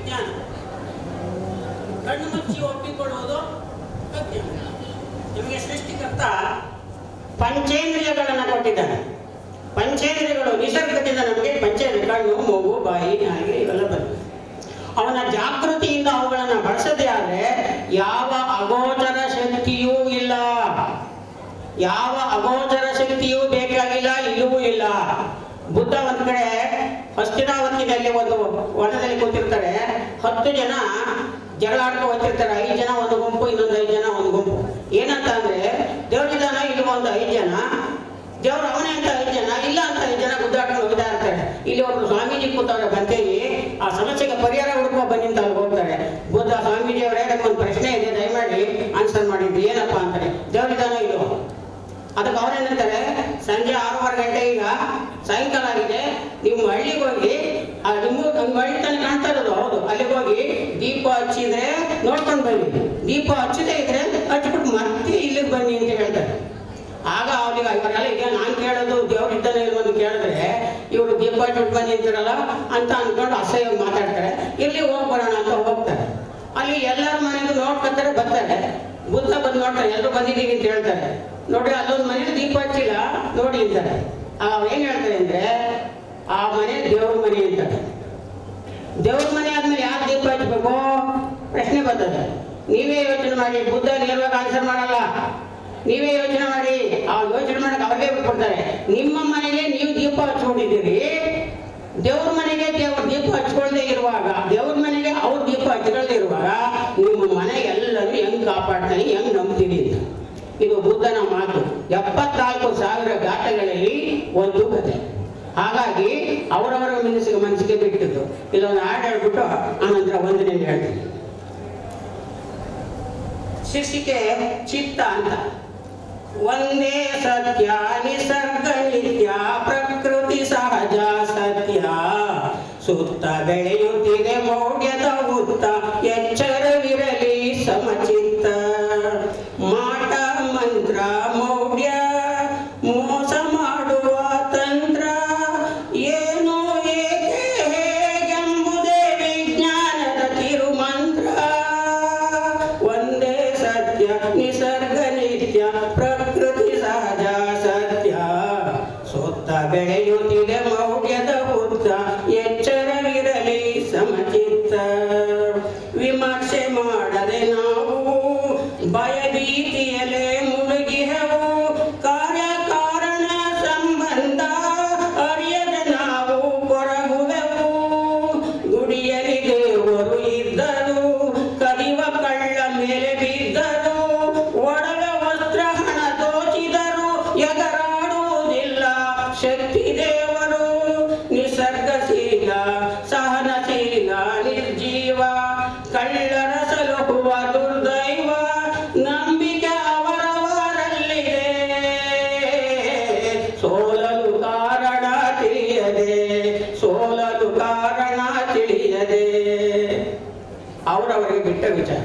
ವಿಜ್ಞಾನ. ಕಣ್ಣು ಮುಚ್ಚಿ ಒಪ್ಪಿಕೊಳ್ಳುವುದು ಅಜ್ಞಾನ. ನಿಮಗೆ ಸೃಷ್ಟಿಕರ್ತ ಪಂಚೇಂದ್ರಿಯಗಳನ್ನು ಕೊಟ್ಟಿದ್ದಾನೆ. ಪಂಚೇಂದ್ರಿಯಗಳು ನಿಸರ್ಗದಿಂದ ನಮಗೆ ಪಂಚೇಂದ್ರಿಯ ಕಣ್ಣು, ಮೂಗು, ಬಾಯಿ, ನಾಲಿಗೆ ಇವೆಲ್ಲ ಬರ್ತದೆ. ಅವನ ಜಾಗೃತಿಯಿಂದ ಅವುಗಳನ್ನು ಬಳಸದೇ ಆದರೆ ಯಾವ ಅಗೋಚರ ಶಕ್ತಿಯೂ ಇಲ್ಲ, ಯಾವ ಅಗೋಚರ ಶಕ್ತಿಯೂ ಬೇಕಾಗಿಲ್ಲ, ಇಲ್ಲವೂ ಇಲ್ಲ. ಬುದ್ಧ ಒಂದ್ ಕಡೆ ಹಸ್ತಿನಾವತಿನಲ್ಲಿ ಒಂದು ವನದಲ್ಲಿ ಕೂತಿರ್ತಾರೆ. 10 ಜನ ಜಗಳ ಆಡ್ಕೊ ಹೋಗ್ತಿರ್ತಾರೆ. 5 ಜನ ಒಂದು ಗುಂಪು, ಇನ್ನೊಂದು 5 ಜನ ಒಂದು ಗುಂಪು. ಏನಂತ ಅಂದ್ರೆ ದೇವರಿದಾನ ಇಲ್ಲಿ ಒಂದು 5 ಜನ, ದೇವ್ರು ಅವನೇ ಅಂತ 5 ಜನ, ಇಲ್ಲ ಅಂತ 5 ಜನ ಗುದ್ದಾಡ್ಕೊಂಡು ಹೋಗ್ತಾ ಇರ್ತಾರೆ. ಇಲ್ಲಿ ಒಬ್ರು ಸ್ವಾಮೀಜಿ ಕೂತವ್ರೆ ಬಂತೇಳಿ, ಆ ಸಮಸ್ಯೆಗೆ ಪರಿಹಾರ ಹುಡುಕುವ ಬನ್ನಿ ಅಂತ ಅವ್ರು ಹೋಗ್ತಾರೆ. ಬುದ್ಧ ಸ್ವಾಮೀಜಿ ಅವರೇ ನಮ್ಗೊಂದು ಪ್ರಶ್ನೆ ಇದೆ, ದಯಮಾಡಿ ಆನ್ಸರ್ ಮಾಡಿದ್ರಿ, ಏನಪ್ಪಾ ಅಂತಾರೆ. ದೇವರಿದಾನ ಇದು. ಅದಕ್ಕೆ ಅವ್ರೇನಂತಾರೆ, ಸಂಜೆ 6:15 ಗಂಟೆ, ಈಗ ಸಾಯಂಕಾಲ ಆಗಿದೆ, ನೀವು ಹಳ್ಳಿಗೆ ಹೋಗಿ, ನಿಮ್ಮ ಹಳ್ಳಿ ತಾನೇ ಕಾಣ್ತಾ ಇರೋದು, ಹೌದು, ಅಲ್ಲಿಗೆ ಹೋಗಿ ದೀಪ ಹಚ್ಚಿದ್ರೆ ನೋಡ್ಕೊಂಡು ಬನ್ನಿ, ದೀಪ ಹಚ್ಚದೇ ಇದ್ರೆ ಹಚ್ಬಿಟ್ಟು ಮತ್ತೆ ಇಲ್ಲಿಗೆ ಬನ್ನಿ ಅಂತ ಹೇಳ್ತಾರೆ. ಆಗ ಅವ್ರಿಗೆ ಇವರೆಲ್ಲ ಈಗ ನಾನು ಕೇಳೋದು ದೇವ್ರು ಇದ್ದಾನೆ ಇಲ್ವೊಂದು ಕೇಳಿದ್ರೆ ಇವರು ದೀಪ ಹಚ್ಬಿಟ್ಟು ಬನ್ನಿ ಅಂತಾರಲ್ಲ ಅಂತ ಅಂದ್ಕೊಂಡು ಅಸಹ್ಯ ಮಾತಾಡ್ತಾರೆ. ಇಲ್ಲಿ ಹೋಗ್ಬರೋಣ ಅಂತ ಹೋಗ್ತಾರೆ. ಅಲ್ಲಿ ಎಲ್ಲರ ಮನೆಗೂ ನೋಡ್ಕೊತಾರೆ, ಬರ್ತಾರೆ. ಬುದ್ಧ ಬಂದು ನೋಡ್ತಾರೆ, ಎಲ್ಲರೂ ಬಂದಿದ್ದೀವಿ ಅಂತ ಹೇಳ್ತಾರೆ. ನೋಡ್ರಿ ಅಲ್ಲೊಂದು ಮನೇಲಿ ದೀಪ ಹಚ್ಚಿಲ್ಲ ನೋಡಿ ಅಂತಾರೆ. ಏನ್ ಹೇಳ್ತಾರೆ ಅಂದ್ರೆ ಆ ಮನೆ ದೇವ್ರ ಮನೆ ಅಂತಾರೆ. ದೇವ್ರ ಮನೆ ಆದ್ಮೇಲೆ ಯಾರು ದೀಪ ಹಚ್ಬೇಕು ಪ್ರಶ್ನೆ ಬರ್ತದೆ. ನೀವೇ ಯೋಚನೆ ಮಾಡಿ. ಬುದ್ಧ ನೇರವಾಗಿ ಆನ್ಸರ್ ಮಾಡಲ್ಲ, ನೀವೇ ಯೋಚನೆ ಮಾಡಿ. ಆ ಯೋಚನೆ ಮಾಡಕ್ಕೆ ಅವ್ರಿಗೆ ಬಿಟ್ಬಿಡ್ತಾರೆ. ನಿಮ್ಮ ಮನೆಗೆ ನೀವು ದೀಪ ಹಚ್ಕೊಂಡಿದ್ದೀರಿ, ದೇವ್ರ ಮನೆಗೆ ದೀಪ ಹಚ್ಕೊಳ್ದೇ ಇರುವಾಗ, ದೇವ್ರ ಮನೆಗೆ ಅವ್ರ ದೀಪ ಹಚ್ಕೊಳ್ದೇ ಇರುವಾಗ ನಿಮ್ಮ ಮನೆ ಎಲ್ಲರೂ ಹೆಂಗ್ ಕಾಪಾಡ್ತಾನೆ, ಹೆಂಗ್ ನಂಬ್ತೀರಿ ಅಂತ. ಇದು ಬುದ್ಧನ ಮಾತು. 74,000 ಗಾಥೆಗಳಲ್ಲಿ ಒಂದು ಕಥೆ. ಹಾಗಾಗಿ ಅವರವರ ಮನಸ್ಸಿಗೆ ಬಿಟ್ಟಿದ್ದು. ಇಲ್ಲೊಂದು ಹಾಡು ಹೇಳ್ಬಿಟ್ಟು ಆನಂತರ ವಂದನೆ ಹೇಳ್ತೀನಿ. ಶೀರ್ಷಿಕೆ ಚಿತ್ತ ಅಂತ. ಒಂದೇ ಸತ್ಯ ನಿಸರ್ಗ ನಿತ್ಯ, ಪ್ರಕೃತಿ ಸಹಜ ಸತ್ಯ, ಸುತ್ತ ಬೆಳೆಯುತ್ತಿದೆ ಮೌಢ್ಯದ ಹುತ್ತ, ಎಚ್ಚರವಿರಲಿ ಸಮಚಿತ್ತ. ಮಾಟ ಮಂತ್ರ ಮೌಢ್ಯ, ಮೋಸ ಮಾಡುವ ತಂತ್ರ, ಏನು ಏಕೆ ಹೇಗೆಂಬುದೇ ವಿಜ್ಞಾನದ ತಿರುಮಂತ್ರ. ಒಂದೇ ಸತ್ಯ ನಿಸರ್ಗ ನಿತ್ಯ, ಪ್ರಕೃತಿ ಸಹಜ ಸತ್ಯ, ಸುತ್ತ ಬೆಳೆಯುತ್ತಿದೆ ಮೌಢ್ಯದ ಹುತ್ತ, ಎಚ್ಚರವಿರಲಿ ಸಮಚಿತ್ತ. ವಿಮರ್ಶೆ ಮಾಡದೆ ನಾವು ಭಯಭೀತಿಯಲ್ಲೇ ಮುಳುಗಿಹೆವು, ಕಾರ್ಯಕಾರಣ ಸಂಬಂಧ ಅರಿಯದೆ ನಾವು ಕೊರಗುವೆವು. ಗುಡಿಯಲ್ಲಿ ದೇವರು ಇದ್ದರು, ಕದಿವ ಕಳ್ಳ ಮೇಲೆ ಬಿದ್ದರು, ಒಡವೆ ವಸ್ತ್ರ ಹಣ ದೋಚಿದರು, ಎಗರಾಡುವುದಿಲ್ಲ ಶಕ್ತಿ ದೇವರು. ನಿಸರ್ಗಶೀಲ ಸಹನಶೀಲ ನಿರ್ಜೀವ, ಕಳ್ಳರ ಸಲಹುವ ದುರ್ದೈವ, ನಂಬಿಕೆ ಅವರವರಲ್ಲಿದೆ, ಸೋಲಲು ಕಾರಣ ತಿಳಿಯದೆ, ಸೋಲಲು ಕಾರಣ ತಿಳಿಯದೆ. ಅವರವರಿಗೆ ಬಿಟ್ಟ ವಿಚಾರ.